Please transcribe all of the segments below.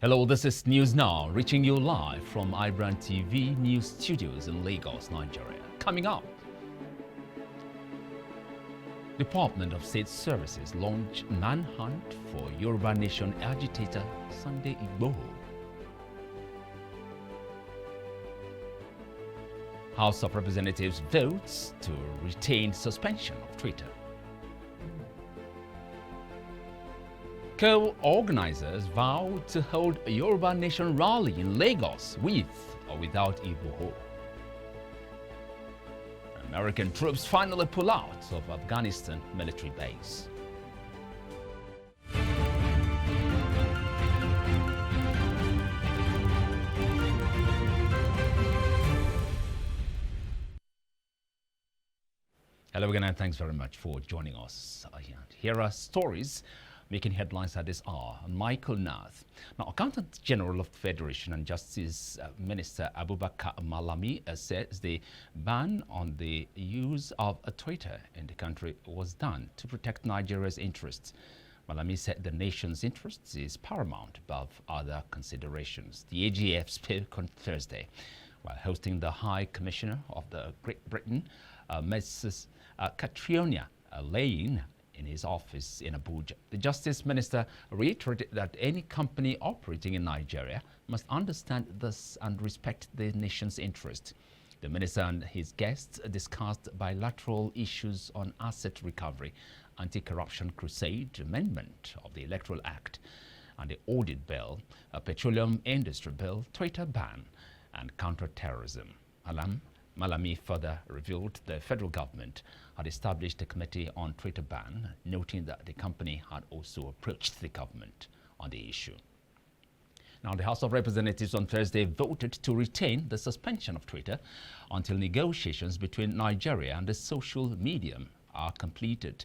Hello, this is News Now, reaching you live from iBrandTV News Studios in Lagos, Nigeria. Coming up, Department of State Services launch manhunt for Yoruba Nation agitator Sunday Igboho. House of Representatives votes to retain suspension of Twitter. Co-organizers vow to hold a Yoruba Nation rally in Lagos with or without IGBOHO. American troops finally pull out of Afghanistan military base. Hello again, and thanks very much for joining us. Here are stories making headlines at this hour. Michael Nath. Now, Accountant General of the Federation and Justice Minister Abubakar Malami says the ban on the use of Twitter in the country was done to protect Nigeria's interests. Malami said the nation's interests is paramount above other considerations. The AGF spoke on Thursday while hosting the High Commissioner of the Great Britain, Mrs. Catriona Lane, in his office in Abuja. The Justice Minister reiterated that any company operating in Nigeria must understand this and respect the nation's interest. The Minister and his guests discussed bilateral issues on asset recovery, anti-corruption crusade, amendment of the Electoral Act and the Audit Bill, a petroleum industry bill, Twitter ban, and counter-terrorism. Malami further revealed the federal government had established a committee on Twitter ban, noting that the company had also approached the government on the issue. Now, the House of Representatives on Thursday voted to retain the suspension of Twitter until negotiations between Nigeria and the social medium are completed.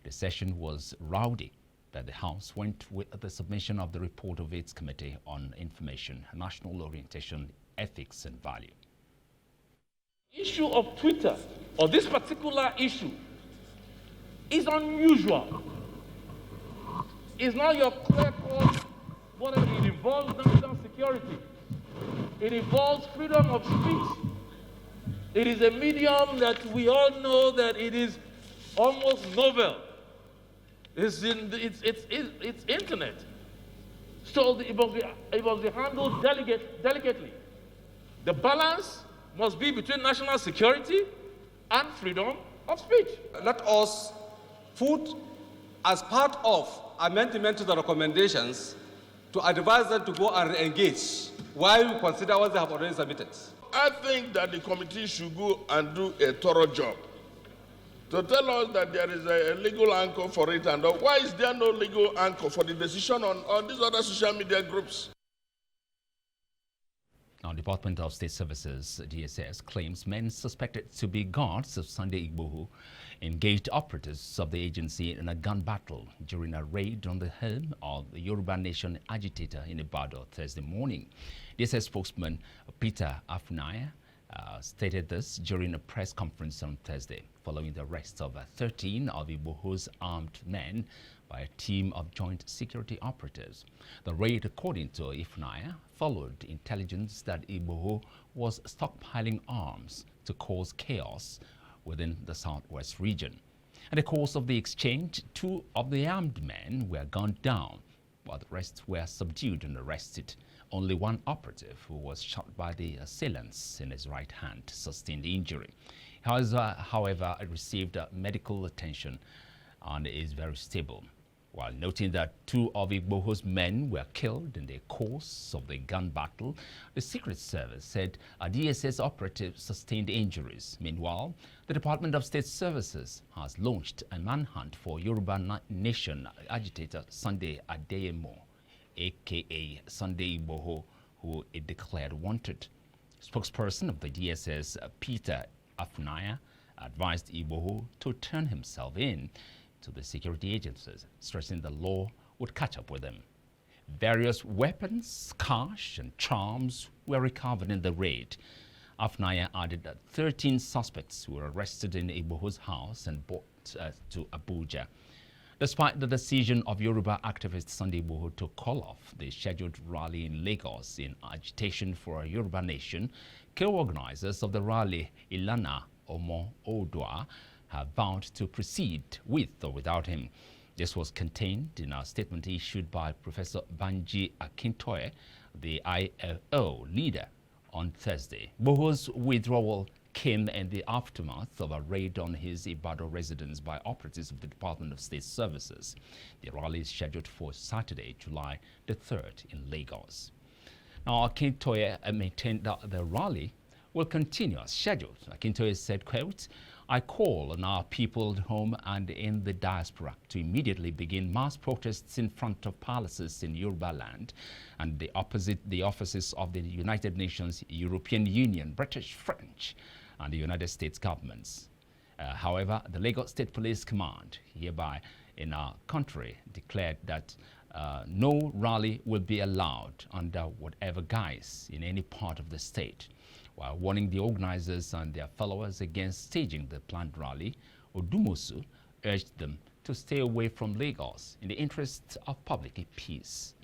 The session was rowdy, but the House went with the submission of the report of its Committee on Information, National Orientation, Ethics and Value. Issue of Twitter, or this particular issue, is unusual. It's not your clear-cut, whatever. It involves national security. It involves freedom of speech. It is a medium that we all know that it is almost novel. It's internet. So it must be handled delicately. The balance must be between national security and freedom of speech. Let us put as part of amendment to the recommendations to advise them to go and re-engage while we consider what they have already submitted. I think that the committee should go and do a thorough job to tell us that there is a legal anchor for it, and why is there no legal anchor for the decision on these other social media groups? Now, Department of State Services, DSS, claims men suspected to be guards of Sunday Igboho engaged operatives of the agency in a gun battle during a raid on the home of the Yoruba Nation agitator in Ibadan Thursday morning. DSS spokesman Peter Afunaya stated this during a press conference on Thursday, following the arrest of 13 of Igboho's armed men by a team of joint security operatives. The raid, according to Afunaya, followed intelligence that Igboho was stockpiling arms to cause chaos within the southwest region. In the course of the exchange, 2 of the armed men were gunned down, while the rest were subdued and arrested. Only 1 operative, who was shot by the assailants in his right hand, sustained injury. However, it received medical attention and is very stable. While noting that 2 of Igboho's men were killed in the course of the gun battle, the Secret Service said a DSS operative sustained injuries. Meanwhile, the Department of State Services has launched a manhunt for Yoruba Nation agitator Sunday Adeyemo, a.k.a. Sunday Igboho, who it declared wanted. Spokesperson of the DSS, Peter Afunaya, advised Igboho to turn himself in to the security agencies, stressing the law would catch up with him. Various weapons, cash and charms were recovered in the raid. Afunaya added that 13 suspects were arrested in Igboho's house and brought to Abuja. Despite the decision of Yoruba activist Sunday Igboho to call off the scheduled rally in Lagos in agitation for a Yoruba nation, co-organizers of the rally, Ilana Omo Odua, have vowed to proceed with or without him. This was contained in a statement issued by Professor Banji Akintoye, the ILO leader, on Thursday. Igboho's withdrawal came in the aftermath of a raid on his Ibadan residence by operatives of the Department of State Services. The rally is scheduled for Saturday, July the 3rd in Lagos. Now, Akintoye maintained that the rally will continue as scheduled. Akintoye said, quote, "I call on our people at home and in the diaspora to immediately begin mass protests in front of palaces in Yoruba land and the offices of the United Nations, European Union, British, French, and the United States governments." However, the Lagos State Police Command, hereby in our country, declared that no rally will be allowed under whatever guise in any part of the state. While warning the organizers and their followers against staging the planned rally, Odumosu urged them to stay away from Lagos in the interest of public peace.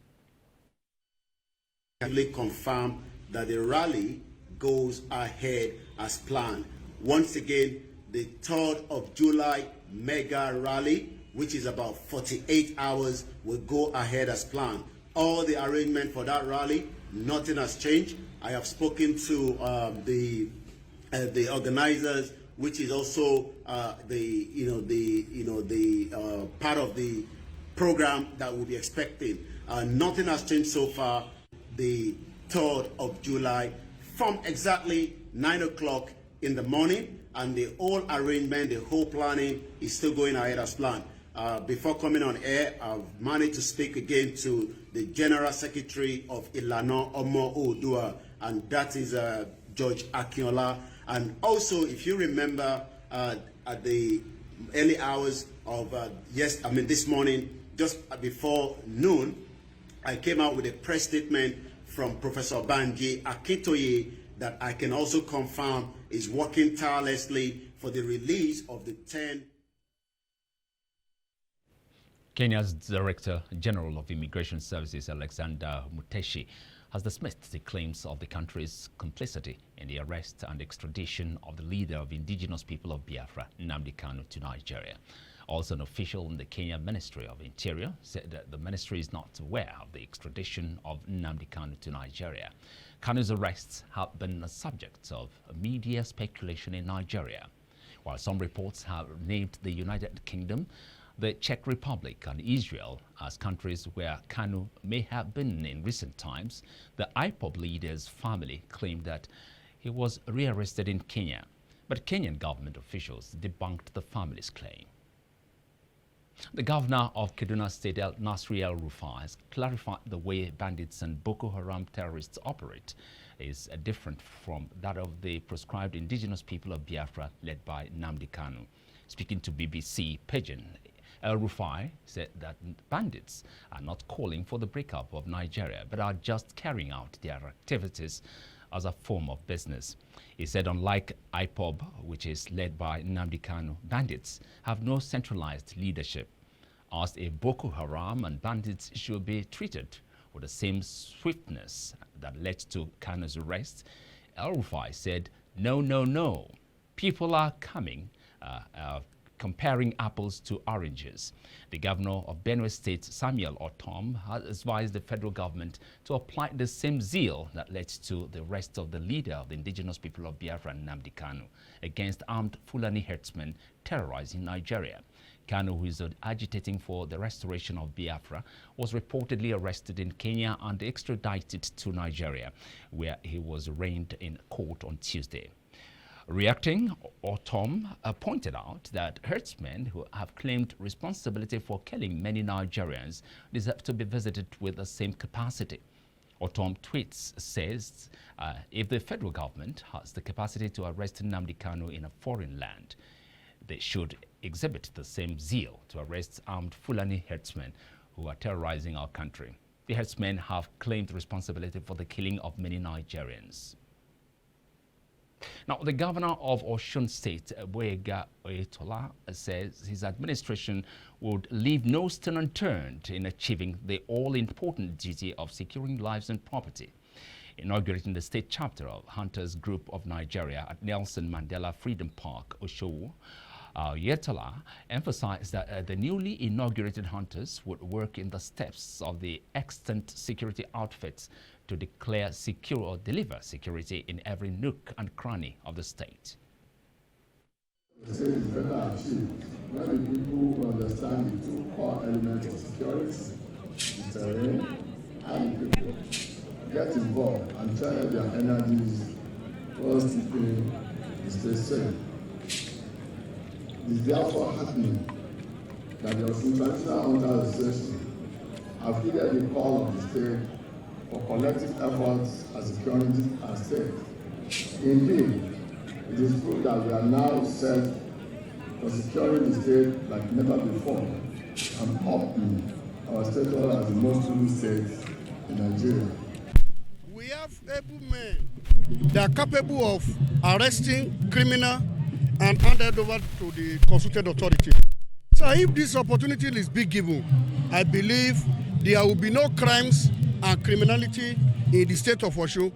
I confirm that the rally goes ahead as planned. Once again, the 3rd of July mega rally, which is about 48 hours, will go ahead as planned. All the arrangement for that rally, nothing has changed. I have spoken to the organizers, which is also part of the program that we'll be expecting. Nothing has changed so far. The 3rd of July, from exactly 9 o'clock in the morning, and the whole arrangement, the whole planning is still going ahead as planned. Before coming on air, I've managed to speak again to the General Secretary of Ilana Omo Odua, and that is George Akinola. And also, if you remember, at the early hours of this morning, just before noon, I came out with a press statement from Professor Banji Akintoye that I can also confirm is working tirelessly for the release of the 10. Kenya's Director General of Immigration Services, Alexander Muteshi, has dismissed the claims of the country's complicity in the arrest and extradition of the leader of indigenous people of Biafra, NNAMDI Kanu, to Nigeria. Also, an official in the Kenya Ministry of Interior said that the ministry is not aware of the extradition of NNAMDI Kanu to Nigeria. Kanu's arrests have been a subject of media speculation in Nigeria. While some reports have named the United Kingdom, the Czech Republic and Israel as countries where Kanu may have been in recent times, the IPOB leader's family claimed that he was rearrested in Kenya, but Kenyan government officials debunked the family's claim. The governor of Kaduna State, EL-RUFAI, has clarified the way bandits and Boko Haram terrorists operate is different from that of the proscribed indigenous people of Biafra led by NNAMDI Kanu. Speaking to BBC Pidgin, El-RUFAI said that bandits are not calling for the breakup of Nigeria, but are just carrying out their activities as a form of business. He said unlike IPOB, which is led by NNAMDI Kanu, bandits have no centralized leadership. Asked if Boko Haram and bandits should be treated with the same swiftness that led to Kanu's arrest, El-RUFAI said, no, no, no. People are coming, comparing apples to oranges. The governor of Benue State, Samuel ORTOM, has advised the federal government to apply the same zeal that led to the arrest of the leader of the indigenous people of Biafra, NNAMDI Kanu, against armed Fulani herdsmen terrorizing Nigeria. Kanu, who is agitating for the restoration of Biafra, was reportedly arrested in Kenya and extradited to Nigeria, where he was arraigned in court on Tuesday. Reacting, ORTOM pointed out that herdsmen who have claimed responsibility for killing many Nigerians deserve to be visited with the same capacity. ORTOM tweets says if the federal government has the capacity to arrest NNAMDI Kanu in a foreign land, they should exhibit the same zeal to arrest armed Fulani herdsmen who are terrorizing our country. The herdsmen have claimed responsibility for the killing of many Nigerians. Now, the governor of OSUN State, OYETOLA, says his administration would leave no stone unturned in achieving the all-important duty of securing lives and property. Inaugurating the state chapter of Hunters Group of Nigeria at Nelson Mandela Freedom Park, Oshowo, OYETOLA emphasized that the newly inaugurated Hunters would work in the steps of the extant security outfits to declare secure or deliver security in every nook and cranny of the state. The state is better achieved when the people who understand the two core elements of security, the terrain and the people, get involved and channel their energies towards keeping the state safe. It is therefore happening that the OSUN Traditional Hunters Association have heeded the call of the state for collective efforts as security and state. Indeed, it is true that we are now set for securing the state like never before and upholding our status as the most ruling state in Nigeria. We have able men that are capable of arresting criminals and handed over to the consulted authority. So if this opportunity is being given, I believe there will be no crimes and criminality in the state of Osun.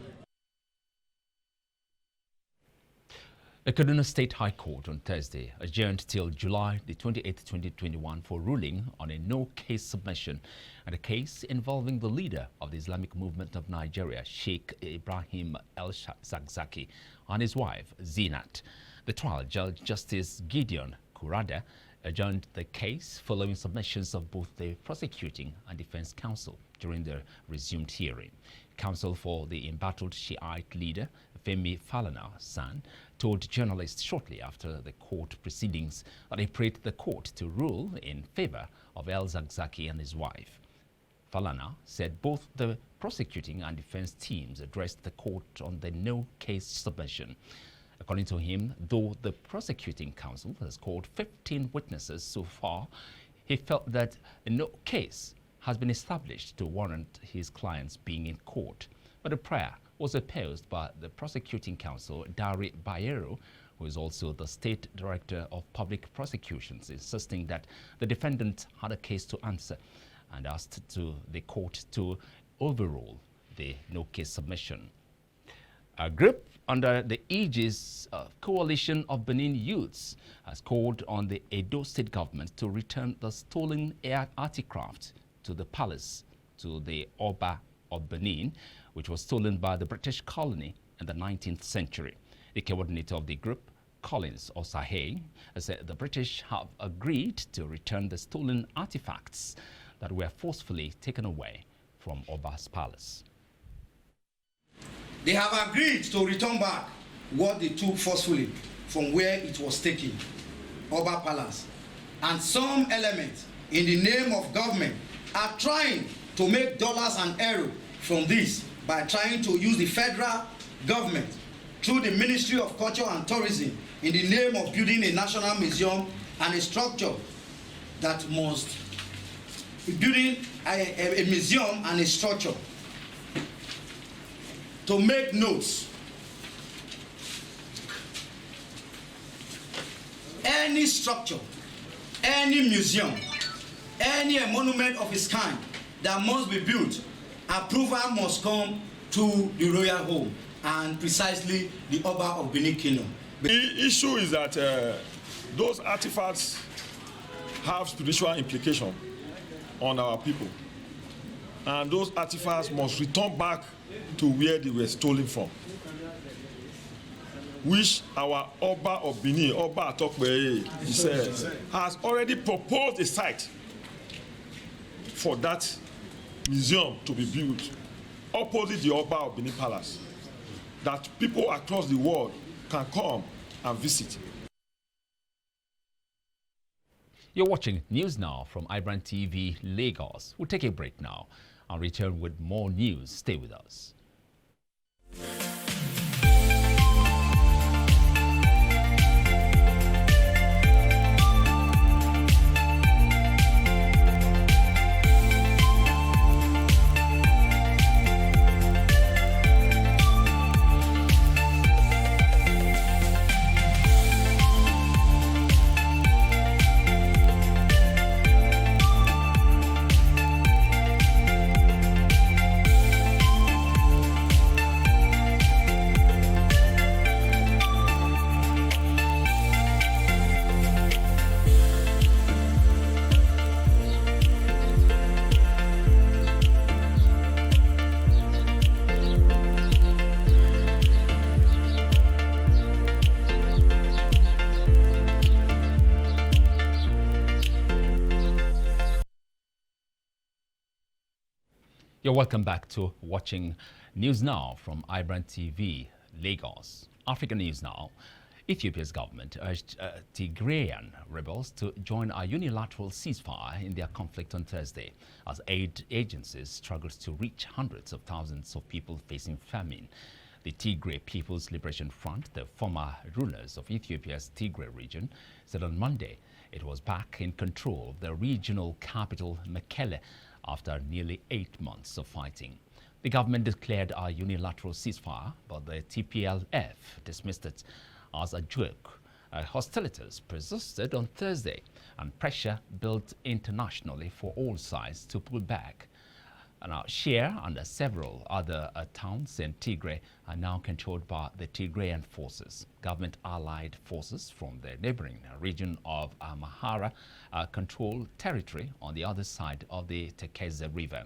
The Kaduna State High Court on Thursday adjourned till July the 28th, 2021 for ruling on a no-case submission and a case involving the leader of the Islamic Movement of Nigeria, Sheikh Ibrahim EL-ZAKZAKY, and his wife, Zinat. The trial judge, Justice Gideon Kurada, adjourned the case following submissions of both the prosecuting and defense counsel during the resumed hearing. Counsel for the embattled Shiite leader, Femi Falana-San, told journalists shortly after the court proceedings that he prayed the court to rule in favor of EL-ZAKZAKY and his wife. Falana said both the prosecuting and defense teams addressed the court on the no-case submission. According to him, though the prosecuting counsel has called 15 witnesses so far, he felt that no case has been established to warrant his clients being in court. But the prayer was opposed by the prosecuting counsel, Dari Bayero, who is also the State Director of Public Prosecutions, insisting that the defendant had a case to answer and asked the court to overrule the no-case submission. A group under the aegis of Coalition of Benin Youths has called on the Edo State government to return the stolen air articraft to the palace, to the Oba of Benin, which was stolen by the British colony in the 19th century. The coordinator of the group, Collins Osahe, said the British have agreed to return the stolen artifacts that were forcefully taken away from Oba's palace. They have agreed to return back what they took forcefully from where it was taken, Oba Palace. And some elements in the name of government are trying to make dollars and euros from this by trying to use the federal government through the Ministry of Culture and Tourism in the name of building a national museum and a structure that must be building a museum and a structure to make notes. Any structure, any museum, any monument of its kind that must be built, approval must come to the royal home and precisely the Oba of Benin Kingdom. The issue is that those artifacts have spiritual implication on our people, and those artifacts must return back to where they were stolen from, which our Oba of Benin, Oba Atokbeye, he says, has already proposed a site for that museum to be built opposite the Oba of Benin Palace, that people across the world can come and visit. You're watching News Now from iBrandTV Lagos. We'll take a break now and return with more news. Stay with us. You're welcome back to watching News Now from iBrandTV, Lagos. African News Now. Ethiopia's government urged Tigrayan rebels to join a unilateral ceasefire in their conflict on Thursday as aid agencies struggle to reach hundreds of thousands of people facing famine. The Tigray People's Liberation Front, the former rulers of Ethiopia's Tigray region, said on Monday it was back in control of the regional capital Mekelle after nearly 8 months of fighting. The government declared a unilateral ceasefire, but the TPLF dismissed it as a joke. Hostilities persisted on Thursday, and pressure built internationally for all sides to pull back. Now, Shire and several other towns in Tigray are now controlled by the Tigrayan forces. Government-allied forces from the neighboring region of Amhara control territory on the other side of the Tekeze River.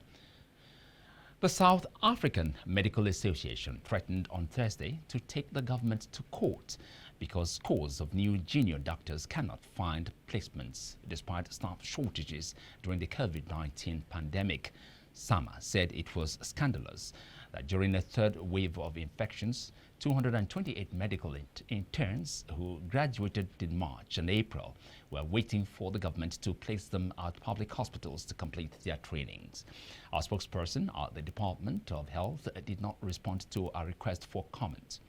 The South African Medical Association threatened on Thursday to take the government to court because scores of new junior doctors cannot find placements despite staff shortages during the COVID-19 pandemic. SAMA said it was scandalous that during a third wave of infections, 228 medical interns who graduated in March and April were waiting for the government to place them at public hospitals to complete their trainings. A spokesperson at the Department of Health did not respond to a request for comment.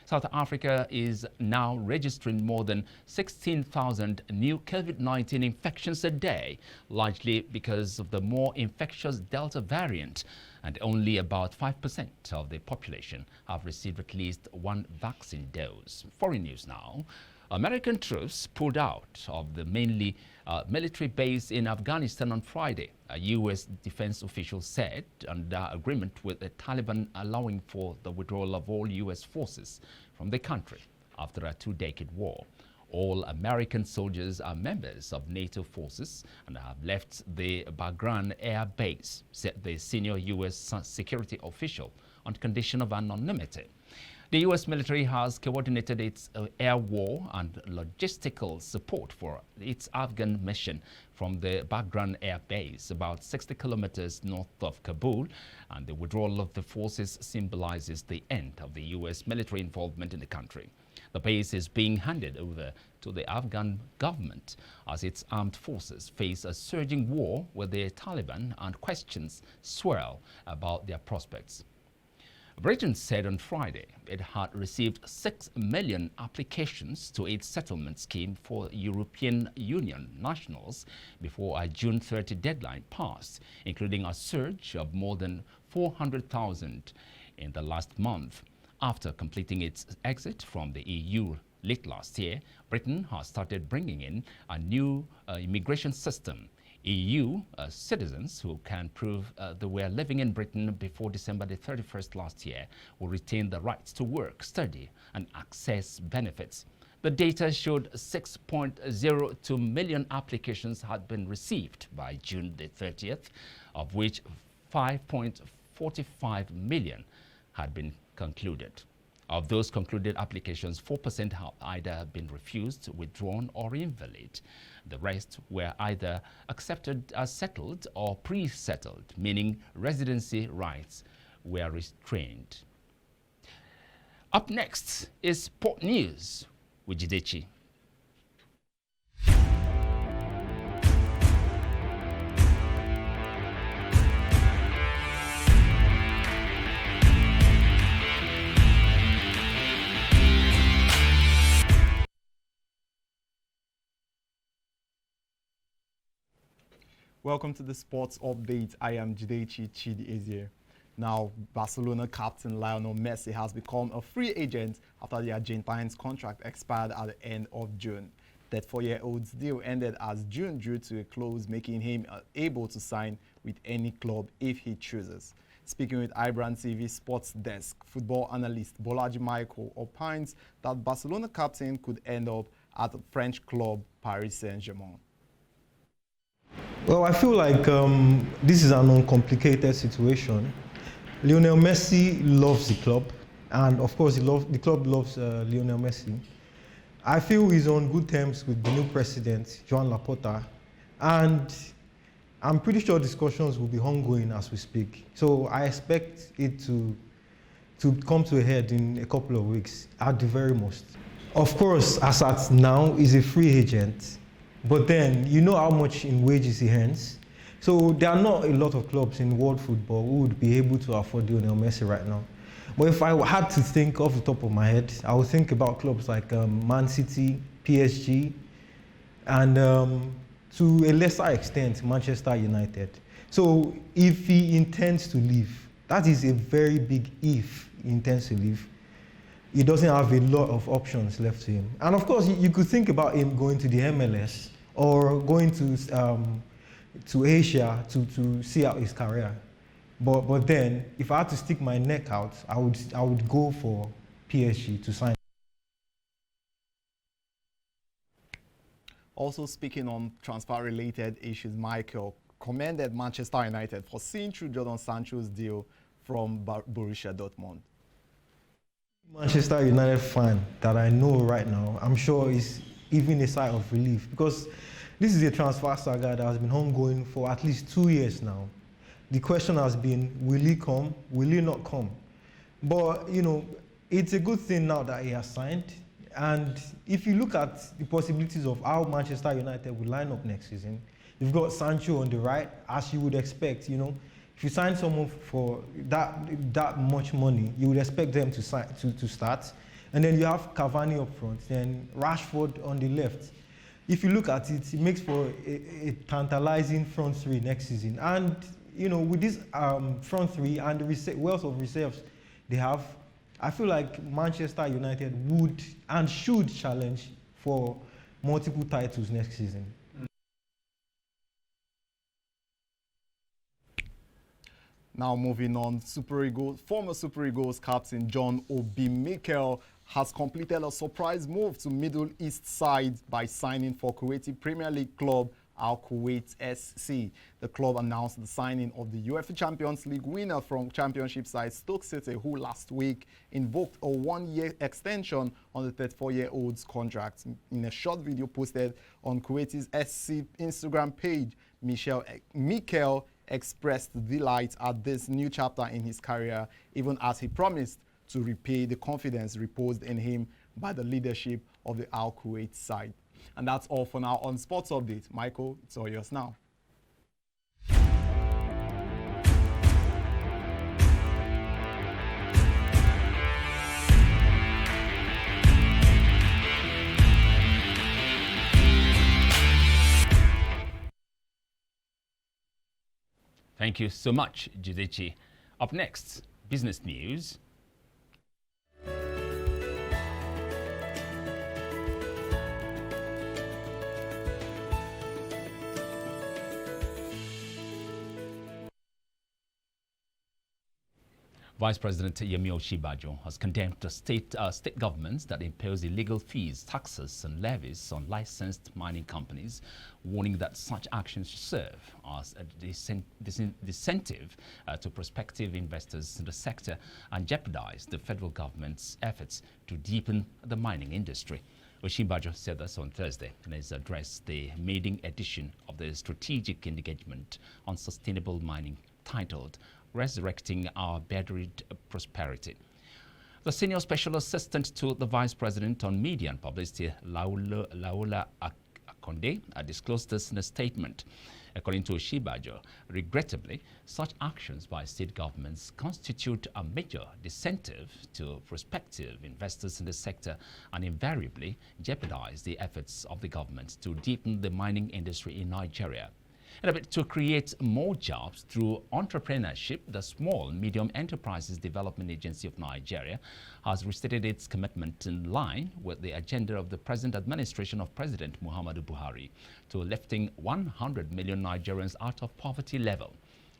South Africa is now registering more than 16,000 new COVID-19 infections a day, largely because of the more infectious Delta variant, and only about 5% of the population have received at least one vaccine dose. Foreign news now. American troops pulled out of the mainly military base in Afghanistan on Friday, a U.S. defense official said, under agreement with the Taliban allowing for the withdrawal of all U.S. forces from the country after a 2-decade war. All American soldiers are members of NATO forces and have left the Bagram Air Base, said the senior U.S. security official, on condition of anonymity. The U.S. military has coordinated its air war and logistical support for its Afghan mission from the Bagram Air Base, about 60 kilometers north of Kabul, and the withdrawal of the forces symbolizes the end of the U.S. military involvement in the country. The base is being handed over to the Afghan government as its armed forces face a surging war with the Taliban and questions swirl about their prospects. Britain said on Friday it had received 6 million applications to its settlement scheme for European Union nationals before a June 30 deadline passed, including a surge of more than 400,000 in the last month. After completing its exit from the EU late last year, Britain has started bringing in a new immigration system. EU citizens who can prove they were living in Britain before December the 31st last year will retain the rights to work, study, and access benefits. The data showed 6.02 million applications had been received by June the 30th, of which 5.45 million had been concluded. Of those concluded applications, 4% have either been refused, withdrawn, or invalid. The rest were either accepted as settled or pre-settled, meaning residency rights were restrained. Up next is Sport News with Jidechi. Welcome to the sports update. I am Jidechi Chidi. Now, Barcelona captain Lionel Messi has become a free agent after the Argentine's contract expired at the end of June. That 4-year-old's deal ended as June drew to a close, making him able to sign with any club if he chooses. Speaking with iBrandTV Sports Desk, football analyst Bolaji Michael opines that Barcelona captain could end up at the French club Paris Saint-Germain. Well, I feel like this is an uncomplicated situation. Lionel Messi loves the club, and of course the club loves Lionel Messi. I feel he's on good terms with the new president, Joan Laporta, and I'm pretty sure discussions will be ongoing as we speak. So I expect it to come to a head in a couple of weeks at the very most. Of course, as at now, he's a free agent, but then you know how much in wages he earns. So there are not a lot of clubs in world football who would be able to afford Lionel Messi right now. But if I had to think off the top of my head, I would think about clubs like Man City, PSG, and to a lesser extent, Manchester United. So if he intends to leave, that is a very big if he intends to leave. He doesn't have a lot of options left to him. And of course, you could think about him going to the MLS or going to Asia to see out his career. But then, if I had to stick my neck out, I would go for PSG to sign. Also speaking on transfer-related issues, Michael commended Manchester United for seeing through Jadon Sancho's deal from Borussia Dortmund. Manchester United fan that I know right now, I'm sure is even a sigh of relief, because this is a transfer saga that has been ongoing for at least 2 years now. The question has been, will he come? Will he not come? But, you know, it's a good thing now that he has signed. And if you look at the possibilities of how Manchester United will line up next season, you've got Sancho on the right, as you would expect, you know. If you sign someone for that much money, you would expect them to start. And then you have Cavani up front, then Rashford on the left. If you look at it, it makes for a tantalizing front three next season. And, you know, with this front three and the wealth of reserves they have, I feel like Manchester United would and should challenge for multiple titles next season. Now moving on, former Super Eagles captain John Obi Mikel has completed a surprise move to Middle East side by signing for Kuwaiti Premier League club Al-Kuwait SC. The club announced the signing of the UEFA Champions League winner from Championship side Stoke City, who last week invoked a one-year extension on the 34-year-old's contract. In a short video posted on Kuwaiti's SC Instagram page, Mikel expressed delight at this new chapter in his career, even as he promised to repay the confidence reposed in him by the leadership of the Al-Kuwait side. And that's all for now on Sports Update. Michael, it's all yours now. Thank you so much, Judechi. Up next, business news. Vice President Yemi Osinbajo has condemned the state governments that impose illegal fees, taxes and levies on licensed mining companies, warning that such actions serve as a disincentive to prospective investors in the sector and jeopardize the federal government's efforts to deepen the mining industry. Osinbajo said this on Thursday in his address, the maiden edition of the Strategic Engagement on Sustainable Mining, titled Resurrecting Our Buried Prosperity. The Senior Special Assistant to the Vice President on Media and Publicity, Laola Akonde, disclosed this in a statement. According to Osinbajo, regrettably, such actions by state governments constitute a major disincentive to prospective investors in the sector and invariably jeopardize the efforts of the government to deepen the mining industry in Nigeria. And to create more jobs through entrepreneurship, the Small Medium Enterprises Development Agency of Nigeria has restated its commitment in line with the agenda of the present administration of President Muhammadu Buhari to lifting 100 million Nigerians out of poverty level.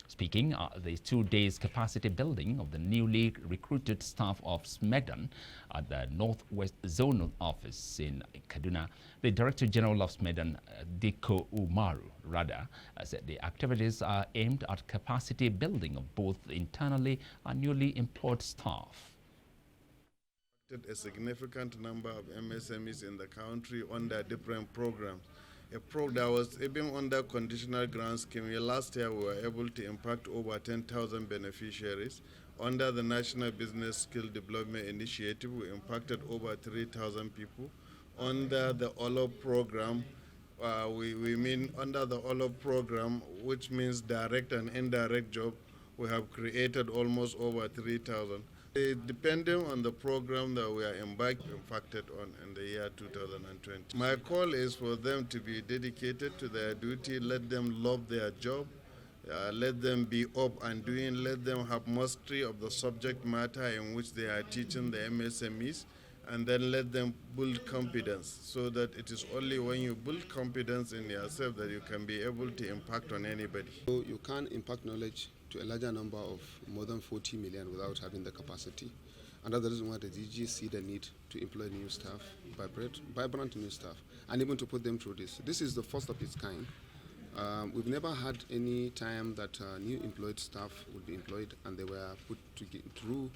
Speaking at the 2 days capacity building of the newly recruited staff of SMEDAN at the Northwest Zonal Office in Kaduna, the Director General of SMEDAN, Diko Umaru Rada, said the activities are aimed at capacity building of both internally and newly employed staff. A significant number of MSMEs in the country under different programs. a program that was even under conditional grant scheme. Last year we were able to impact over 10,000 beneficiaries. Under the National Business Skill Development Initiative, we impacted over 3,000 people. Under the OLOP program, we mean under the OLOP program, which means direct and indirect job, we have created almost over 3,000. Depending on the program that we are impacted on in the year 2020. My call is for them to be dedicated to their duty, let them love their job, let them be up and doing, let them have mastery of the subject matter in which they are teaching the MSMEs, and then let them build confidence, so that it is only when you build confidence in yourself that you can be able to impact on anybody. So you can't impact knowledge to a larger number of more than 40 million without having the capacity. And that's the reason why the DG see the need to employ new staff, vibrant new staff, and even to put them through this. This is the first of its kind. We've never had any time that new employed staff would be employed and they were put through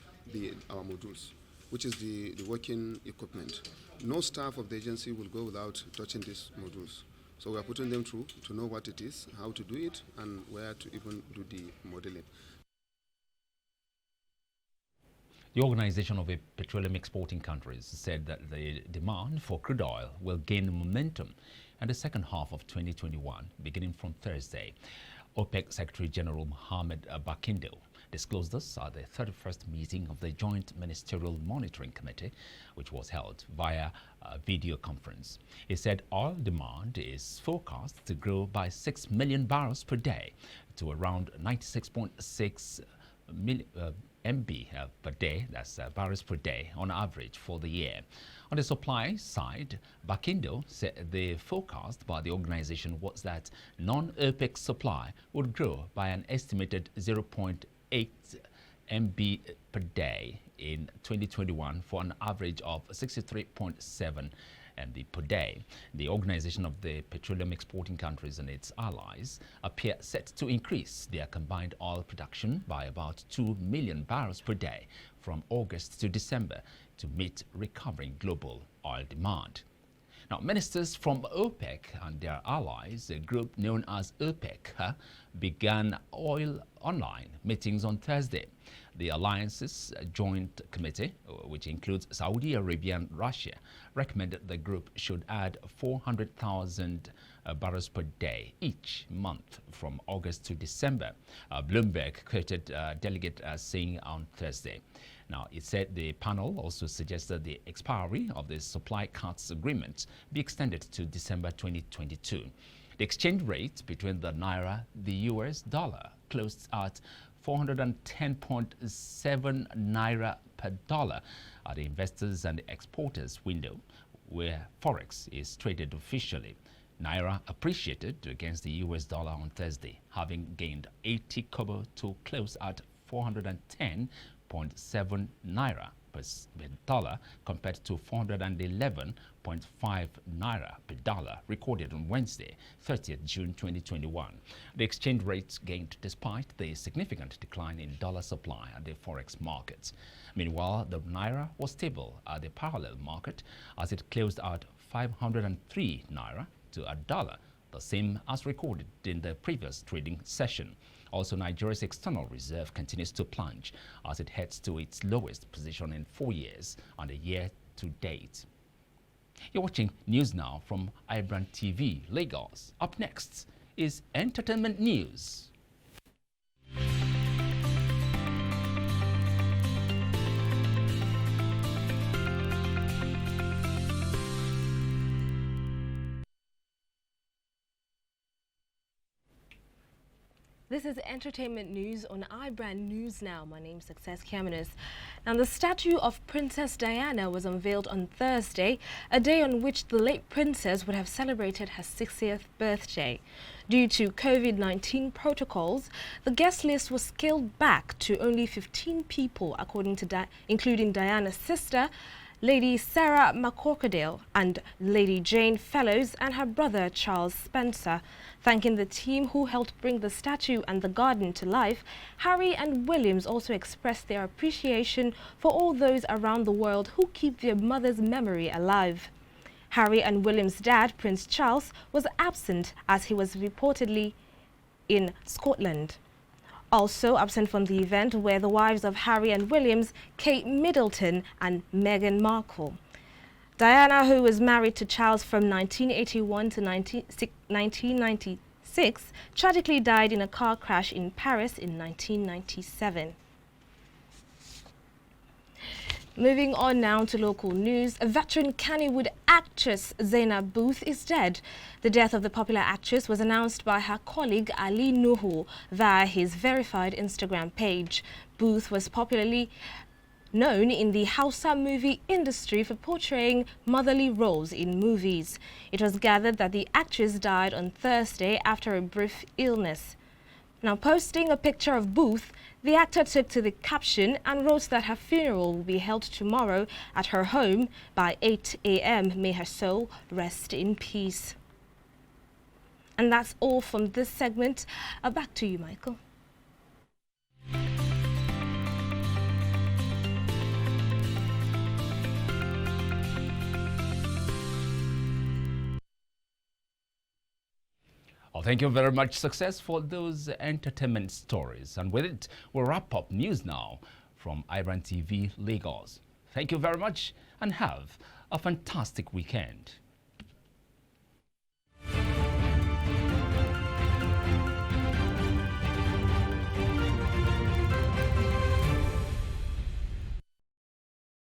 our modules, which is the working equipment. No staff of the agency will go without touching these modules. So we are putting them through to know what it is, how to do it, and where to even do the modeling. The Organization of Petroleum Exporting Countries said that the demand for crude oil will gain momentum in the second half of 2021, beginning from Thursday. OPEC Secretary General Mohamed Bakindo disclosed this at the 31st meeting of the Joint Ministerial Monitoring Committee, which was held via a video conference. He said oil demand is forecast to grow by 6 million barrels per day to around 96.6 MB per day, that's barrels per day on average for the year. On the supply side, Bakindo said the forecast by the organization was that non-OPEC supply would grow by an estimated 0.8 MB per day in 2021 for an average of 63.7 MB per day. The Organization of the Petroleum Exporting Countries and its allies appear set to increase their combined oil production by about 2 million barrels per day from August to December to meet recovering global oil demand. Now, ministers from OPEC and their allies, a group known as OPEC, began oil online meetings on Thursday. The alliance's joint committee, which includes Saudi Arabia and Russia, recommended the group should add 400,000 barrels per day each month from August to December. Bloomberg quoted a delegate as saying on Thursday. Now, it said the panel also suggested the expiry of the supply cuts agreement be extended to December 2022. The exchange rate between the naira and the US dollar closed at 410.7 naira per dollar at the investors and exporters window, where Forex is traded officially. Naira appreciated against the US dollar on Thursday, having gained 80 kobo to close at 410.7 naira per dollar compared to 411.5 naira per dollar recorded on Wednesday, 30th June 2021. The exchange rates gained despite the significant decline in dollar supply at the forex markets. Meanwhile, the naira was stable at the parallel market as it closed at 503 naira to a dollar, the same as recorded in the previous trading session. Also, Nigeria's external reserve continues to plunge as it heads to its lowest position in 4 years on the year to date. You're watching News Now from iBrandTV, Lagos. Up next is Entertainment News. This is Entertainment News on iBrand News Now. My name is KANU'S. Now, the statue of Princess Diana was unveiled on Thursday, a day on which the late princess would have celebrated her 60th birthday. Due to COVID-19 protocols, the guest list was scaled back to only 15 people, according to including Diana's sister, Lady Sarah McCorquodale, and Lady Jane Fellows, and her brother Charles Spencer. Thanking the team who helped bring the statue and the garden to life, Harry and Williams also expressed their appreciation for all those around the world who keep their mother's memory alive. Harry and William's dad, Prince Charles, was absent as he was reportedly in Scotland. Also absent from the event were the wives of Harry and William's, Kate Middleton and Meghan Markle. Diana, who was married to Charles from 1981 to 1996, tragically died in a car crash in Paris in 1997. Moving on now to local news, a veteran Kannywood actress Zainab Booth is dead. The death of the popular actress was announced by her colleague Ali Nuhu via his verified Instagram page. Booth was popularly known in the Hausa movie industry for portraying motherly roles in movies. It was gathered that the actress died on Thursday after a brief illness. Now, posting a picture of Booth, the actor took to the caption and wrote that her funeral will be held tomorrow at her home by 8 a.m. May her soul rest in peace. And that's all from this segment. Back to you, Michael. Well, thank you very much, Success, for those entertainment stories. And with it, we'll wrap up news now from iBrandTV Lagos. Thank you very much and have a fantastic weekend.